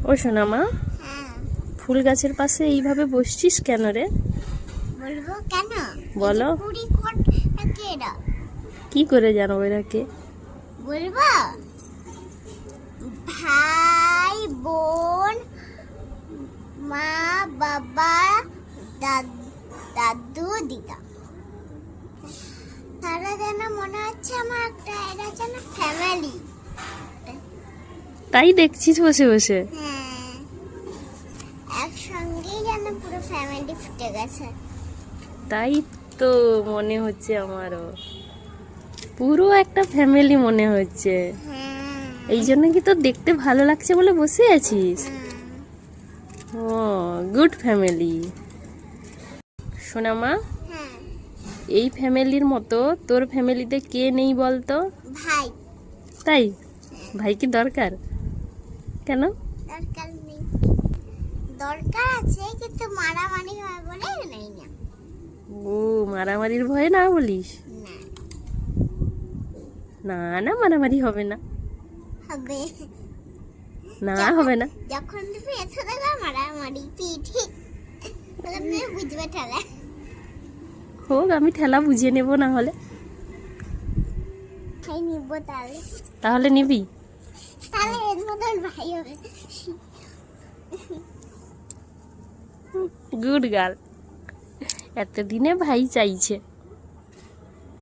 ও সোনা মা, হ্যাঁ ফুল গাছের পাশে এইভাবে বসছিস কেন রে? বলবো কেন? বলো। কুড়ি কোট এরা কি করে জানো এরাকে? বলবো ভাই বোন মা বাবা দাদু দিদা। তারা যেন মনে হচ্ছে আমার একটা এরা যেন ফ্যামিলি। তাই দেখছিস বসে বসে? হ্যাঁ একসঙ্গেই যেন পুরো ফ্যামিলি ফুটে গেছে। তাই তো মনে হচ্ছে আমারও, পুরো একটা ফ্যামিলি মনে হচ্ছে। হ্যাঁ এই জন্য কি তোর দেখতে ভালো লাগছে বলে বসে আছিস? ও, গুড ফ্যামিলি। সোনা মা, হ্যাঁ এই ফ্যামিলির মতো তোর ফ্যামিলিতে কে নেই বলতো? ভাই তাই? ভাই কি দরকার? কেন? দরকার নেই, দরকার আছে কিন্তু মারামারি হয় বলে নেই না। ও, মারামারির ভয়ে না বলিস? না না না, মারামারি হবে না। হবে না, হবে না। যখন তুমি এসে দেবে মারামারি পিঠি তুমি বুঝবে ঠেলা। হোক, আমি ঠেলা বুঝিয়ে নেব না হলে। ভাই নিব তাহলে, তাহলে নিবি? তাহলে এর মতন ভাই হবে। গুড গার্ল, এতদিনে ভাই চাইছে।